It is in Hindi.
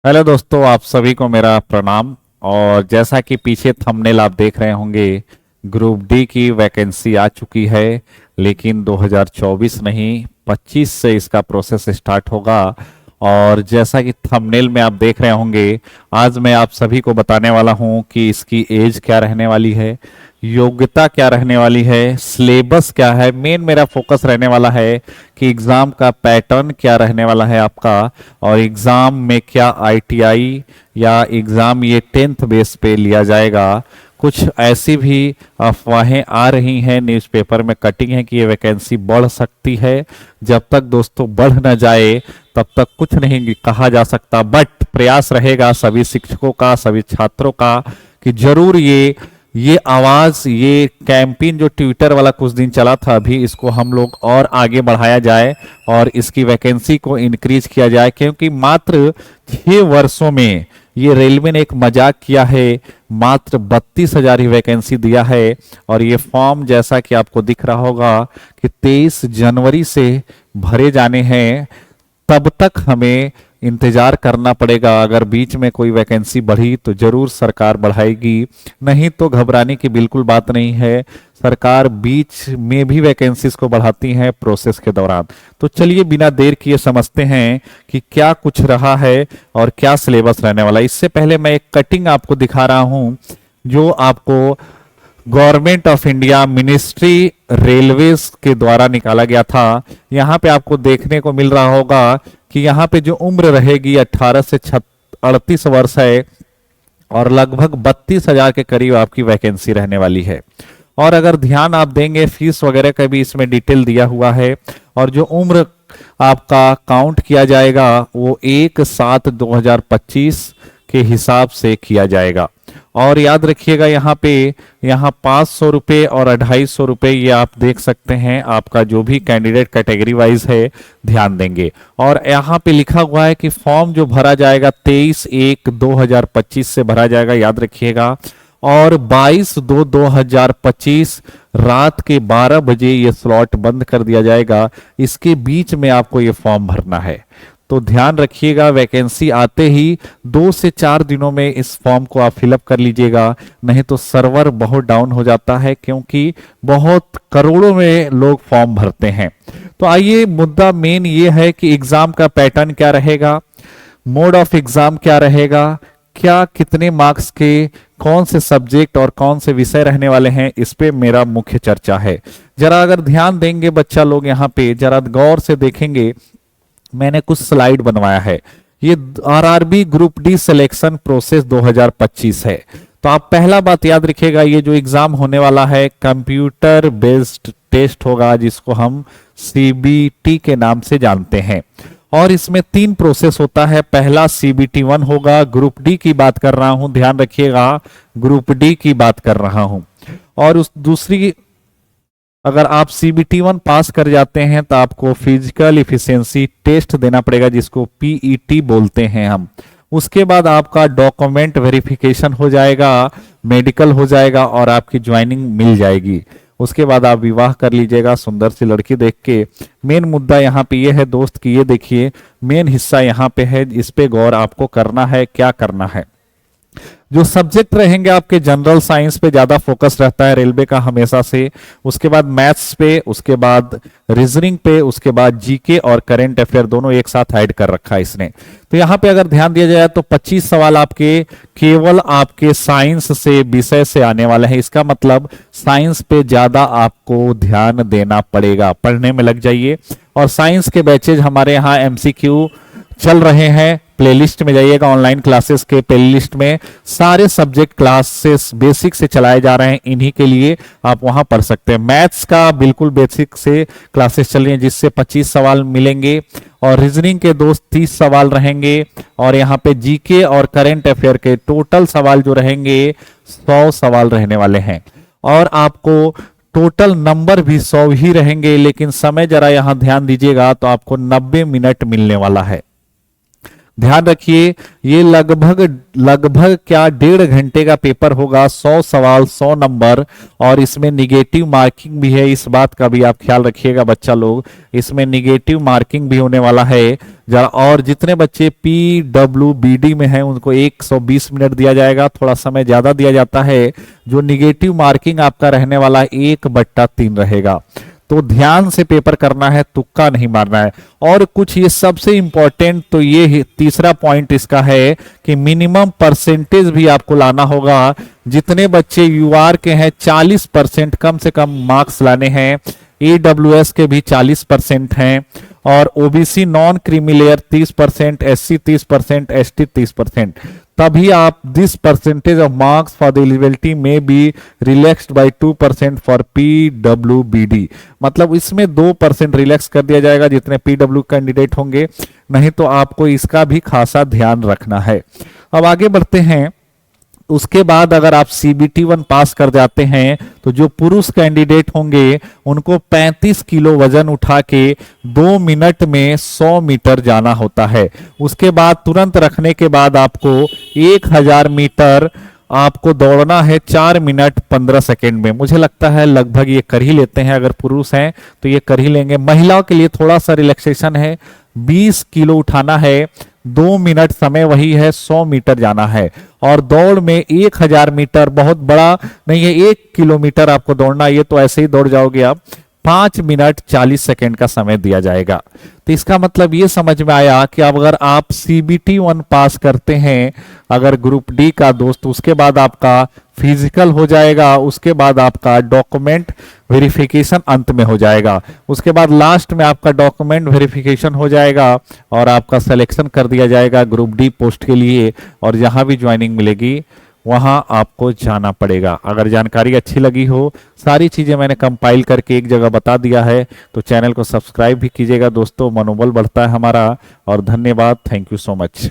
हेलो दोस्तों, आप सभी को मेरा प्रणाम। और जैसा कि पीछे थंबनेल आप देख रहे होंगे, ग्रुप डी की वैकेंसी आ चुकी है। लेकिन 2024 नहीं, 25 से इसका प्रोसेस स्टार्ट होगा। और जैसा कि थंबनेल में आप देख रहे होंगे, आज मैं आप सभी को बताने वाला हूं कि इसकी एज क्या रहने वाली है, योग्यता क्या रहने वाली है, सिलेबस क्या है। मेन मेरा फोकस रहने वाला है कि एग्ज़ाम का पैटर्न क्या रहने वाला है आपका, और एग्ज़ाम में क्या आईटीआई या एग्ज़ाम ये 10th बेस पे लिया जाएगा। कुछ ऐसी भी अफवाहें आ रही हैं, न्यूज़पेपर में कटिंग है कि ये वैकेंसी बढ़ सकती है। जब तक दोस्तों बढ़ न जाए तब तक कुछ नहीं कहा जा सकता, बट प्रयास रहेगा सभी शिक्षकों का, सभी छात्रों का, कि जरूर ये आवाज, ये कैंपेन जो ट्विटर वाला कुछ दिन चला था, अभी इसको हम लोग और आगे बढ़ाया जाए और इसकी वैकेंसी को इंक्रीज किया जाए। क्योंकि मात्र 6 वर्षों में ये रेलवे ने एक मजाक किया है, मात्र 32,000 ही वैकेंसी दिया है। और ये फॉर्म जैसा कि आपको दिख रहा होगा कि 23 जनवरी से भरे जाने हैं। तब तक हमें इंतजार करना पड़ेगा। अगर बीच में कोई वैकेंसी बढ़ी तो जरूर सरकार बढ़ाएगी, नहीं तो घबराने की बिल्कुल बात नहीं है। सरकार बीच में भी वैकेंसीज को बढ़ाती है प्रोसेस के दौरान। तो चलिए बिना देर किए समझते हैं कि क्या कुछ रहा है और क्या सिलेबस रहने वाला है। इससे पहले मैं एक कटिंग आपको दिखा रहा हूं जो आपको government of India ministry railways के द्वारा निकाला गया था। यहाँ पे आपको देखने को मिल रहा होगा कि यहाँ पे जो उम्र रहेगी 18 से 38 वर्ष है, और लगभग 32,000 के करीब आपकी वैकेंसी रहने वाली है। और अगर ध्यान आप देंगे, फीस वगैरह का भी इसमें डिटेल दिया हुआ है। और जो उम्र आपका काउंट किया जाएगा वो 1/7/2025 के हिसाब से किया जाएगा। और याद रखिएगा, यहाँ 500 रुपये और 250 रुपये ये आप देख सकते हैं, आपका जो भी कैंडिडेट कैटेगरी वाइज है ध्यान देंगे। और यहाँ पे लिखा हुआ है कि फॉर्म जो भरा जाएगा 23/1/2025 से भरा जाएगा, याद रखिएगा। और 22/2/2025 रात के 12 बजे ये स्लॉट बंद कर दिया जाएगा। इसके बीच में आपको ये फॉर्म भरना है। तो ध्यान रखिएगा, वैकेंसी आते ही 2 से 4 दिनों में इस फॉर्म को आप फिलअप कर लीजिएगा, नहीं तो सर्वर बहुत डाउन हो जाता है, क्योंकि बहुत करोड़ों में लोग फॉर्म भरते हैं। तो आइए, मुद्दा मेन ये है कि एग्जाम का पैटर्न क्या रहेगा, मोड ऑफ एग्जाम क्या रहेगा, क्या कितने मार्क्स के कौन से सब्जेक्ट और कौन से विषय रहने वाले हैं, इस पे मेरा मुख्य चर्चा है। जरा अगर ध्यान देंगे बच्चा लोग, यहाँ पे जरा गौर से देखेंगे, मैंने कुछ स्लाइड बनवाया है। ये RRB group D selection process 2025 है। तो आप पहला बात याद रखिएगा, ये जो एग्जाम होने वाला है कंप्यूटर बेस्ड टेस्ट होगा, जिसको हम सीबीटी के नाम से जानते हैं। और इसमें 3 प्रोसेस होता है। पहला CBT 1 होगा, ग्रुप डी की बात कर रहा हूं, ध्यान रखिएगा, ग्रुप डी की बात कर रहा हूं। और उस दूसरी, अगर आप CBT 1 पास कर जाते हैं तो आपको फिजिकल इफिशियंसी टेस्ट देना पड़ेगा, जिसको PET बोलते हैं हम। उसके बाद आपका डॉक्यूमेंट वेरिफिकेशन हो जाएगा, मेडिकल हो जाएगा और आपकी ज्वाइनिंग मिल जाएगी। उसके बाद आप विवाह कर लीजिएगा सुंदर सी लड़की देख के। मेन मुद्दा यहाँ पे ये है दोस्त कि ये देखिए, मेन हिस्सा यहाँ पे है, इस पे गौर आपको करना है। क्या करना है, जो सब्जेक्ट रहेंगे आपके, जनरल साइंस पे ज्यादा फोकस रहता है रेलवे का हमेशा से, उसके बाद मैथ्स पे, उसके बाद रीजनिंग पे, उसके बाद जीके और करंट अफेयर दोनों एक साथ ऐड कर रखा है इसने। तो यहाँ पे अगर ध्यान दिया जाए तो 25 सवाल आपके केवल आपके साइंस से, विषय से आने वाले हैं। इसका मतलब साइंस पे ज्यादा आपको ध्यान देना पड़ेगा, पढ़ने में लग जाइए। और साइंस के बैचेज हमारे यहाँ MCQ चल रहे हैं, प्लेलिस्ट में जाइएगा, ऑनलाइन क्लासेस के प्लेलिस्ट में सारे सब्जेक्ट क्लासेस बेसिक से चलाए जा रहे हैं, इन्हीं के लिए आप वहां पढ़ सकते हैं। मैथ्स का बिल्कुल बेसिक से क्लासेस चल रही हैं, जिससे 25 सवाल मिलेंगे। और रीजनिंग के दोस्त 30 सवाल रहेंगे। और यहाँ पे जीके और करंट अफेयर के टोटल सवाल जो रहेंगे 100 सवाल रहने वाले हैं। और आपको टोटल नंबर भी 100 ही रहेंगे, लेकिन समय जरा यहां ध्यान दीजिएगा, तो आपको 90 मिनट मिलने वाला है। ध्यान रखिए, ये लगभग लगभग क्या 1.5 घंटे का पेपर होगा, 100 सवाल 100 नंबर, और इसमें निगेटिव मार्किंग भी है। इस बात का भी आप ख्याल रखिएगा बच्चा लोग, इसमें निगेटिव मार्किंग भी होने वाला है जरा। और जितने बच्चे PWBD में हैं उनको 120 मिनट दिया जाएगा, थोड़ा समय ज्यादा दिया जाता है। जो निगेटिव मार्किंग आपका रहने वाला 1/3 रहेगा। तो ध्यान से पेपर करना है, तुक्का नहीं मारना है। और कुछ ये सबसे इंपॉर्टेंट तो ये तीसरा पॉइंट इसका है कि मिनिमम परसेंटेज भी आपको लाना होगा। जितने बच्चे UR के हैं 40% कम से कम मार्क्स लाने हैं, AWS के भी 40% हैं, और OBC non creamy layer 30%, SC 30%, ST 30%। तभी आप this percentage of marks for the eligibility में be relaxed by 2% for PWBD। मतलब इसमें 2% रिलैक्स कर दिया जाएगा जितने PW कैंडिडेट होंगे, नहीं तो आपको इसका भी खासा ध्यान रखना है। अब आगे बढ़ते हैं। उसके बाद अगर आप CBT 1 पास कर जाते हैं तो जो पुरुष कैंडिडेट होंगे उनको 35 किलो वजन उठा के 2 मिनट में 100 मीटर जाना होता है। उसके बाद तुरंत रखने के बाद आपको 1000 मीटर आपको दौड़ना है 4 मिनट 15 सेकेंड में। मुझे लगता है लगभग ये कर ही लेते हैं, अगर पुरुष हैं तो ये कर ही लेंगे। महिलाओं के लिए थोड़ा सा रिलैक्सेशन है, 20 किलो उठाना है, 2 मिनट समय वही है, 100 मीटर जाना है। और दौड़ में 1000 मीटर बहुत बड़ा नहीं है, 1 किलोमीटर आपको दौड़ना, ये तो ऐसे ही दौड़ जाओगे आप। 5 मिनट 40 सेकेंड का समय दिया जाएगा। तो इसका मतलब ये समझ में आया कि अब अगर आप CBT 1 पास करते हैं, अगर ग्रुप D का दोस्त, उसके बाद आपका फिजिकल हो जाएगा, उसके बाद आपका डॉक्यूमेंट वेरिफिकेशन अंत में हो जाएगा, उसके बाद लास्ट में आपका डॉक्यूमेंट वेरिफिकेशन हो जाएगा और आपका सिलेक्शन कर दिया जाएगा ग्रुप D पोस्ट के लिए, और जहां भी ज्वाइनिंग मिलेगी वहां आपको जाना पड़ेगा। अगर जानकारी अच्छी लगी हो, सारी चीजें मैंने कंपाइल करके एक जगह बता दिया है, तो चैनल को सब्सक्राइब भी कीजिएगा दोस्तों, मनोबल बढ़ता है हमारा। और धन्यवाद, थैंक यू सो मच।